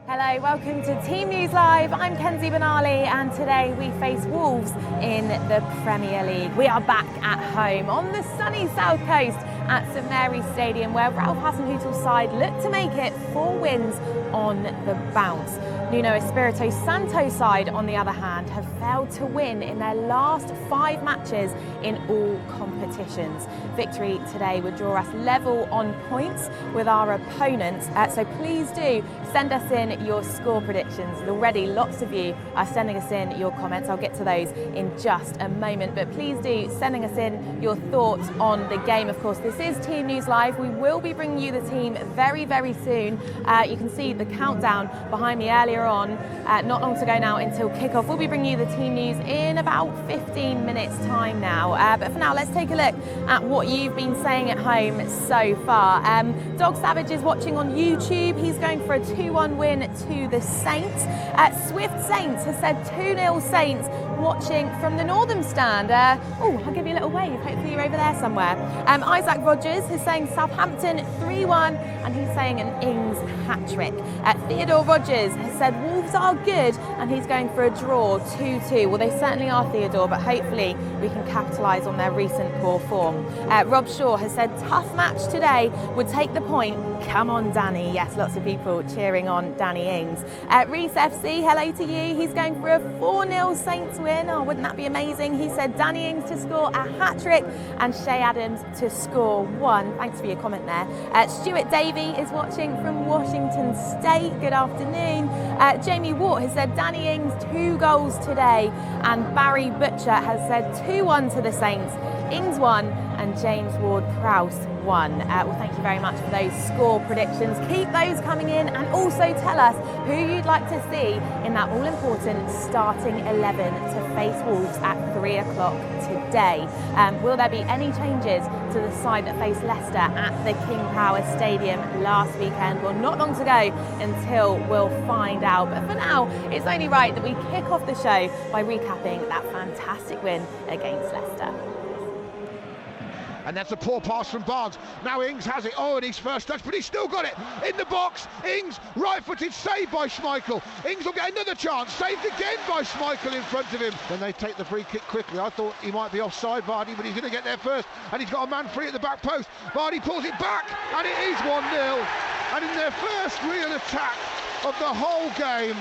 Hello, welcome to Team News Live. I'm Kenzie Benali and today we face Wolves in the Premier League. We are back at home on the sunny south coast at St Mary's Stadium where Ralph Hasenhüttl's side look to make it 4 wins on the bounce. Nuno Espirito Santo's side, on the other hand, have failed to win in their last 5 matches in all competitions. Victory today would draw us level on points with our opponents, so please do send us in your score predictions. Already lots of you are sending us in your comments. I'll get to those in just a moment, but please do sending us in your thoughts on the game. Of course, this is Team News Live. We will be bringing you the team very, very soon. You can see the countdown behind me earlier on, not long to go now until kickoff. We'll be bringing you the team news in about 15 minutes time now, but for now let's take a look at what you've been saying at home so far. Dog Savage is watching on YouTube. He's going for a 2-1 win to the Saints. Swift Saints has said 2-0 Saints, watching from the Northern stand. I'll give you a little wave, hopefully you're over there somewhere. Isaac Rogers is saying Southampton 3-1 and he's saying an Ings hat-trick. Theodore Rogers has said Wolves are good and he's going for a draw 2-2. Well, they certainly are, Theodore, but hopefully we can capitalise on their recent poor form. Rob Shaw has said tough match today, would take the point. Come on, Danny. Yes, lots of people cheering on Danny Ings. Reese FC, hello to you. He's going for a 4-0 Saints win. Oh, wouldn't that be amazing? He said Danny Ings to score a hat-trick and Shay Adams to score 1. Thanks for your comment there. Stuart Davey is watching from Washington State. Good afternoon. Jamie Watt has said Danny Ings 2 goals today, and Barry Butcher has said 2-1 to the Saints. Ings 1 and James Ward-Prowse 1. Well, thank you very much for those score predictions. Keep those coming in and also tell us who you'd like to see in that all-important starting 11 to face Wolves at 3 o'clock today. Will there be any changes to the side that faced Leicester at the King Power Stadium last weekend? Well, not long to go until we'll find out. But for now, it's only right that we kick off the show by recapping that fantastic win against Leicester. And that's a poor pass from Barnes. Now Ings has it. Oh, and his first touch, but he's still got it in the box. Ings, right-footed, saved by Schmeichel. Ings will get another chance, saved again by Schmeichel in front of him. Then they take the free kick quickly. I thought he might be offside, Vardy, but he's going to get there first. And he's got a man free at the back post. Vardy pulls it back, and it is 1-0. And in their first real attack of the whole game,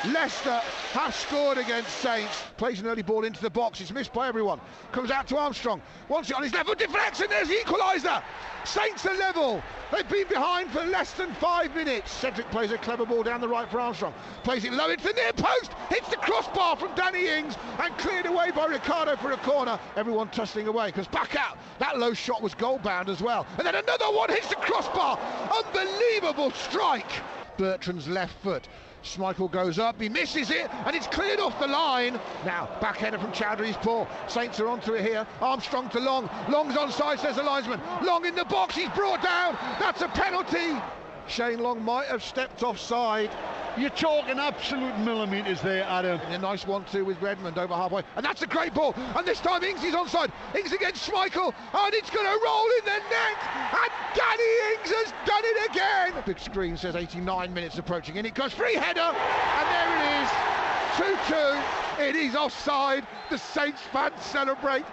Leicester have scored against Saints. Plays an early ball into the box. It's missed by everyone. Comes out to Armstrong. Wants it on his level. Deflects, and there's the equaliser. Saints are level. They've been behind for less than 5 minutes. Cedric plays a clever ball down the right for Armstrong. Plays it low into the near post. Hits the crossbar from Danny Ings and cleared away by Ricardo for a corner. Everyone tussling away because back out. That low shot was goal bound as well. And then another one hits the crossbar. Unbelievable strike. Bertrand's left foot. Schmeichel goes up, he misses it, and it's cleared off the line. Now, backhander from Chowdhury's paw. Saints are onto it here. Armstrong to Long. Long's onside, says the linesman. Long in the box, he's brought down. That's a penalty. Shane Long might have stepped offside. You're talking absolute millimetres there, Adam. And a nice 1-2 with Redmond over halfway. And that's a great ball. And this time Ings is onside. Ings against Schmeichel. And it's going to roll in the net. And Danny Ings has done it again. Big screen says 89 minutes approaching. And it goes free header. And there it is. 2-2. It is offside. The Saints fans celebrate.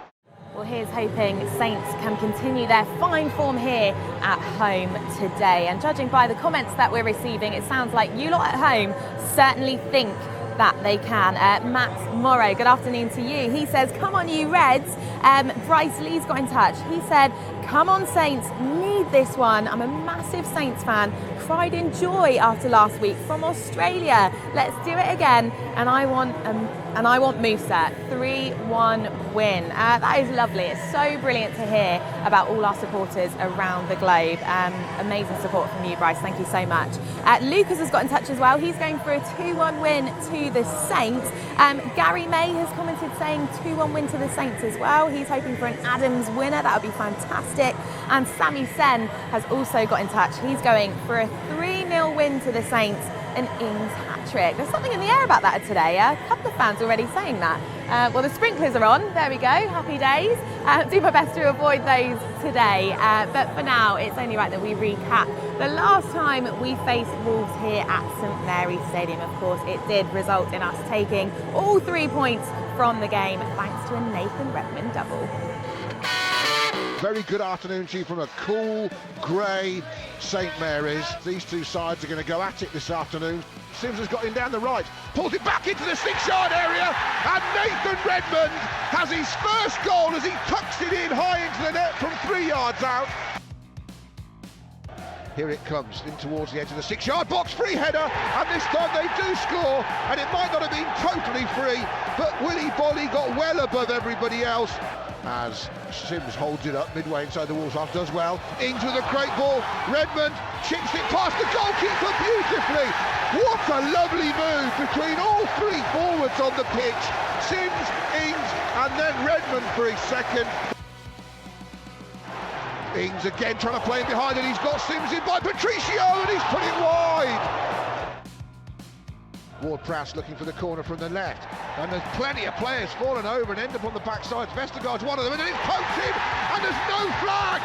Well, here's hoping Saints can continue their fine form here at home today. And judging by the comments that we're receiving, it sounds like you lot at home certainly think that they can. Matt Morrow, good afternoon to you. He says, come on you Reds. Bryce Lee's got in touch. He said, come on Saints, need this one. I'm a massive Saints fan. Cried in joy after last week from Australia. Let's do it again. And I want Musa. 3-1 win. That is lovely. It's so brilliant to hear about all our supporters around the globe. Amazing support from you, Bryce. Thank you so much. Lucas has got in touch as well. He's going for a 2-1 win to the Saints. Gary May has commented saying 2-1 win to the Saints as well. He's hoping for an Adams winner. That would be fantastic. And Sammy Sen has also got in touch. He's going for a 3-0 win to the Saints. An Ings hat-trick. There's something in the air about that today. A couple of fans already saying that. Well, the sprinklers are on, there we go, happy days. Do my best to avoid those today, but for now it's only right that we recap the last time we faced Wolves here at St Mary's Stadium. Of course, it did result in us taking all 3 points from the game thanks to a Nathan Redmond double. Very good afternoon to you from a cool, grey St Mary's. These two sides are going to go at it this afternoon. Sims has got him down the right, pulls it back into the 6-yard area, and Nathan Redmond has his first goal as he tucks it in high into the net from 3 yards out. Here it comes, in towards the edge of the 6-yard box, free header, and this time they do score, and it might not have been totally free, but Willy Bolly got well above everybody else. As Sims holds it up midway inside the Wolves half, does well. Ings with a great ball, Redmond chips it past the goalkeeper beautifully. What a lovely move between all 3 forwards on the pitch. Sims, Ings, and then Redmond for his second. Ings again trying to play him behind, and he's got Sims in by Patricio, and he's put it wide. Ward-Prowse looking for the corner from the left, and there's plenty of players falling over and end up on the backside. Vestergaard's one of them, and then it's poked in, and there's no flag.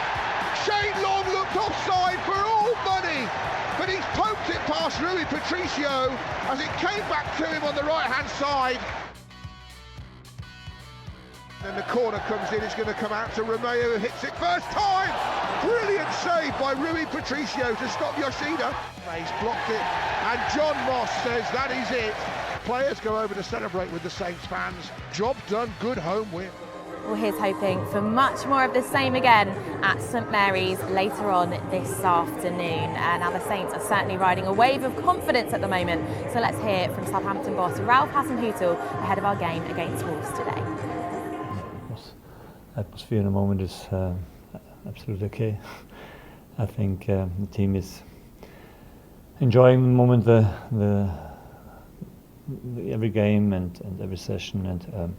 Shane Long looked offside for all money, but he's poked it past Rui Patricio as it came back to him on the right-hand side. Then the corner comes in, it's going to come out to Romeo, who hits it first time. Brilliant save by Rui Patricio to stop Yoshida. He's blocked it, and John Moss says that is it. Players go over to celebrate with the Saints fans. Job done, good home win. Well, here's hoping for much more of the same again at St Mary's later on this afternoon. Now the Saints are certainly riding a wave of confidence at the moment. So let's hear from Southampton boss Ralph Hasenhüttl ahead of our game against Wolves today. Atmosphere in the moment is absolutely okay. I think the team is enjoying the moment, every game and every session, and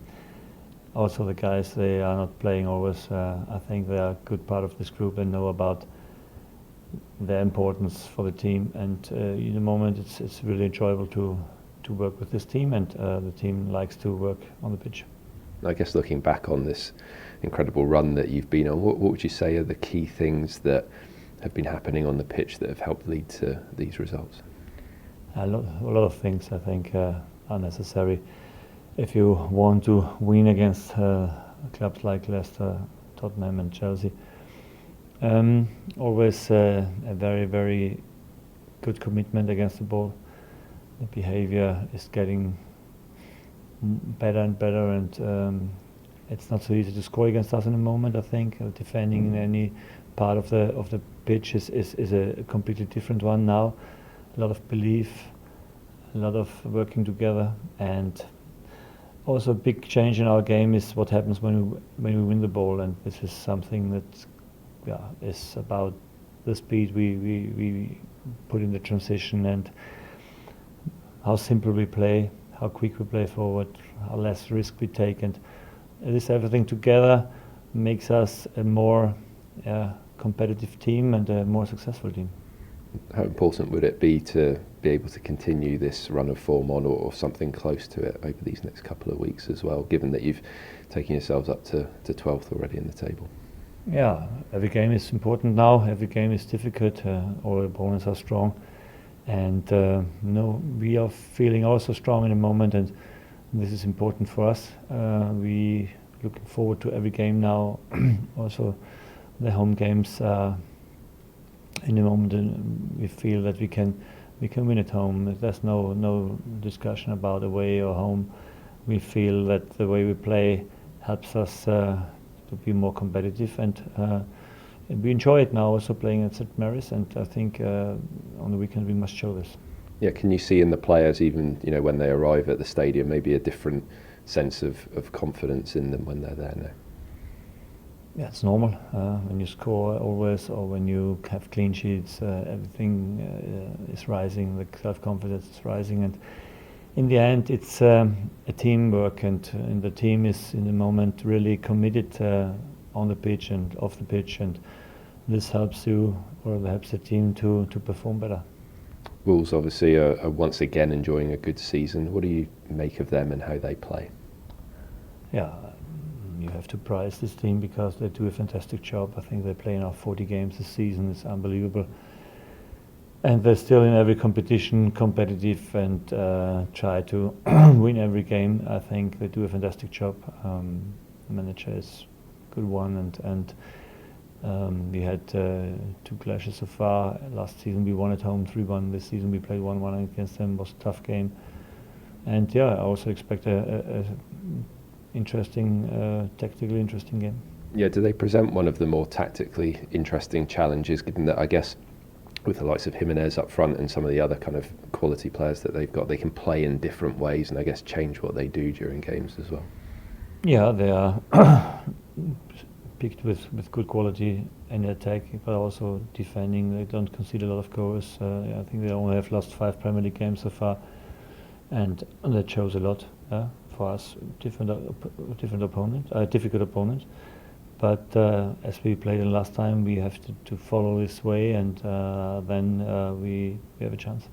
also the guys, they are not playing always. I think they are a good part of this group and know about their importance for the team, and in the moment it's really enjoyable to work with this team, and the team likes to work on the pitch. I guess looking back on this incredible run that you've been on, what would you say are the key things that have been happening on the pitch that have helped lead to these results? A lot of things, I think, are necessary if you want to win against clubs like Leicester, Tottenham and Chelsea. Always a very, very good commitment against the ball. The behavior is getting better and better, and it's not so easy to score against us in the moment. I think defending in any part of the pitch is a completely different one now. A lot of belief, a lot of working together, and also a big change in our game is what happens when we win the ball, and this is something that is about the speed we put in the transition, and how simple we play, how quick we play forward, how less risk we take, and this everything together makes us a more competitive team and a more successful team. How important would it be to be able to continue this run of form on, or something close to it over these next couple of weeks as well, given that you've taken yourselves up to 12th already in the table? Yeah, every game is important now, every game is difficult, all opponents are strong, and we are feeling also strong in the moment, and this is important for us. We looking forward to every game now. Also the home games in the moment, we feel that we can win at home. There's no discussion about away or home. We feel that the way we play helps us to be more competitive, and we enjoy it now also playing at St Mary's, and I think on the weekend we must show this. Yeah, can you see in the players, even when they arrive at the stadium, maybe a different sense of confidence in them when they're there now? Yeah, it's normal. When you score always, or when you have clean sheets, everything is rising, the self-confidence is rising, and in the end it's a teamwork, and the team is in the moment really committed on the pitch and off the pitch, and this helps you, or helps the team to perform better. Wolves obviously are once again enjoying a good season. What do you make of them and how they play? you have to prize this team because they do a fantastic job. I think they play now 40 games this season. It's unbelievable. And they're still in every competition, competitive, and try to win every game. I think they do a fantastic job. The manager is a good one, and we had 2 clashes so far. Last season we won at home 3-1. This season we played 1-1 against them. It was a tough game. And I also expect a tactically interesting game. Yeah, do they present one of the more tactically interesting challenges, given that I guess with the likes of Jimenez up front and some of the other kind of quality players that they've got, they can play in different ways and I guess change what they do during games as well? Yeah, they are picked with good quality in attack, but also defending. They don't concede a lot of goals. I think they only have lost 5 Premier League games so far, and that shows a lot for us. Difficult opponent. But as we played the last time, we have to follow this way, and then we have a chance.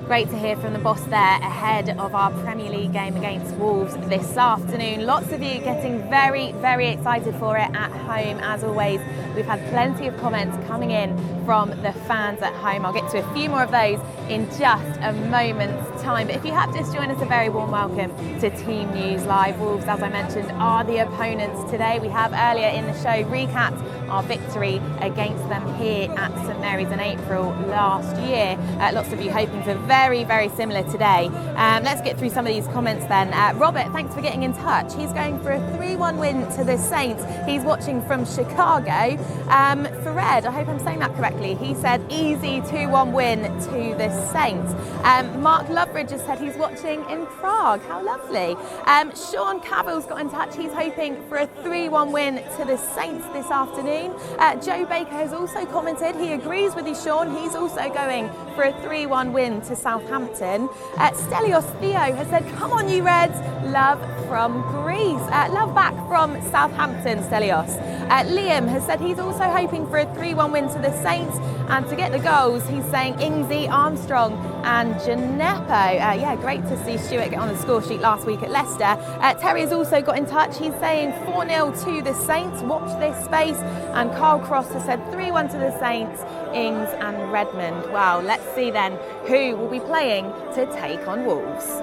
Great to hear from the boss there ahead of our Premier League game against Wolves this afternoon. Lots of you getting very, very excited for it at home, as always. We've had plenty of comments coming in from the fans at home. I'll get to a few more of those in just a moment's time. But if you have just joined us, a very warm welcome to Team News Live. Wolves, as I mentioned, are the opponents today. We have earlier in the show recapped our victory against them here at St Mary's in April last year. Lots of you hoping for very, very similar today. Let's get through some of these comments then. Robert, thanks for getting in touch. He's going for a 3-1 win to the Saints. He's watching from Chicago. Fred, I hope I'm saying that correctly, he said easy 2-1 win to the Saints. Mark Loveridge has said he's watching in Prague. How lovely. Sean Cavill's got in touch. He's hoping for a 3-1 win to the Saints this afternoon. Joe Baker has also commented. He agrees with you, Sean. He's also going for a 3-1 win to Southampton. Stelios Theo has said, come on you Reds, love from Greece. Love back from Southampton, Stelios. Liam has said he's also hoping for a 3-1 win to the Saints, and to get the goals he's saying Ingsy, Armstrong and Gineppo. Yeah, great to see Stuart get on the score sheet last week at Leicester. Terry has also got in touch. He's saying 4-0 to the Saints, watch this space. And Carl Cross has said 3-1 to the Saints, Ings and Redmond. Wow, let's see then who will be playing to take on Wolves.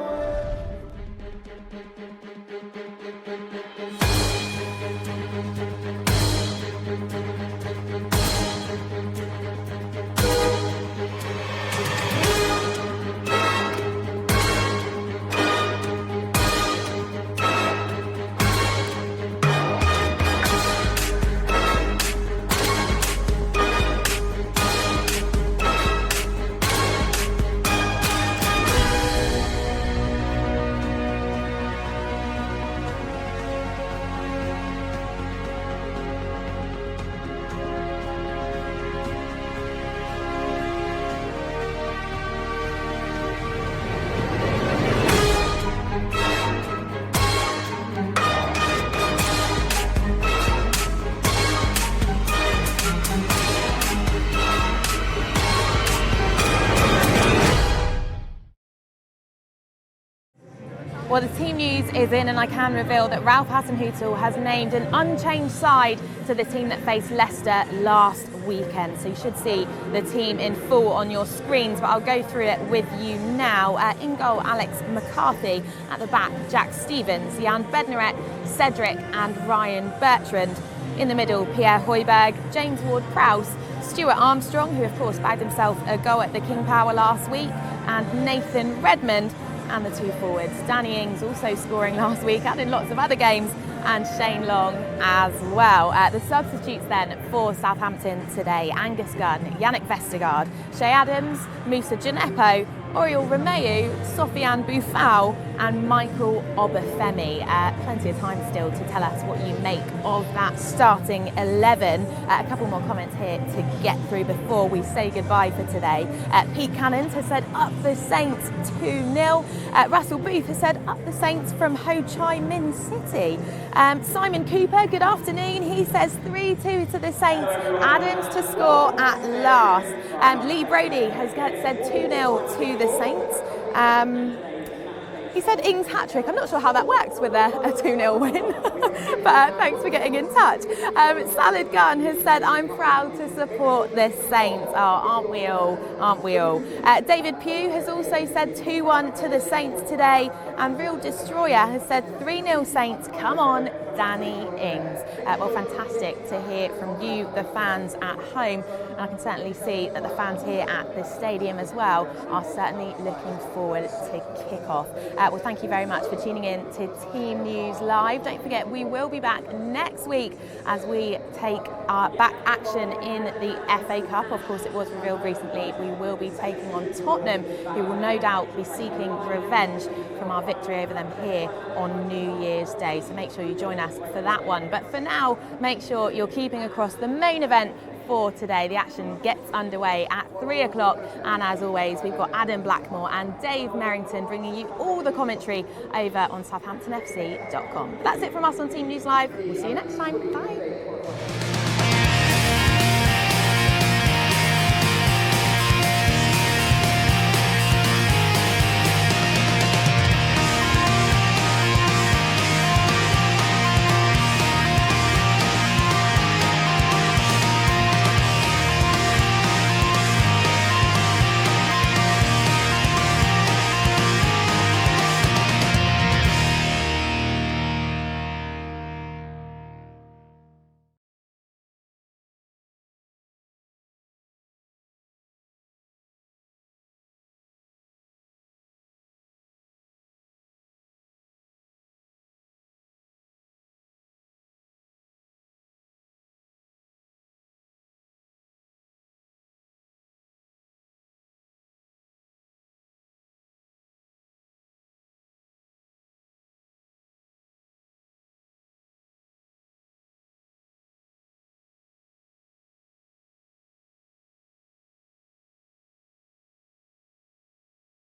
Well, the team news is in, and I can reveal that Ralph Hasenhüttl has named an unchanged side to the team that faced Leicester last weekend. So you should see the team in full on your screens, but I'll go through it with you now. In goal, Alex McCarthy. At the back, Jack Stevens, Jan Bednarek, Cedric and Ryan Bertrand. In the middle, Pierre Højbjerg, James Ward-Prowse, Stuart Armstrong, who of course bagged himself a goal at the King Power last week, and Nathan Redmond. And the 2 forwards, Danny Ings also scoring last week and in lots of other games, and Shane Long as well. The substitutes then for Southampton today: Angus Gunn, Yannick Vestergaard, Shea Adams, Moussa Gineppo, Oriol Romeu, Sofiane Boufal and Michael Obafemi. Plenty of time still to tell us what you make of that starting 11. A couple more comments here to get through before we say goodbye for today. Pete Cannons has said up the Saints 2-0. Russell Booth has said up the Saints from Ho Chi Minh City. Simon Cooper, good afternoon. He says 3-2 to the Saints. Adams to score at last. Lee Brody has said 2-0 to the Saints. He said Ings hat-trick. I'm not sure how that works with a 2-0 win, but thanks for getting in touch. Salad Gun has said, I'm proud to support the Saints. Oh, aren't we all? Aren't we all? David Pugh has also said 2-1 to the Saints today, and Real Destroyer has said 3-0 Saints. Come on, Danny Ings. Well, fantastic to hear from you, the fans at home, and I can certainly see that the fans here at the stadium as well are certainly looking forward to kick-off. Well, thank you very much for tuning in to Team News Live. Don't forget, we will be back next week as we take back action in the FA Cup. Of course, it was revealed recently we will be taking on Tottenham, who will no doubt be seeking revenge from our victory over them here on New Year's Day. So make sure you join us for that one. But for now, make sure you're keeping across the main event for today. The action gets underway at 3 o'clock, and as always, we've got Adam Blackmore and Dave Merrington bringing you all the commentary over on SouthamptonFC.com. That's it from us on Team News Live. We'll see you next time. Bye.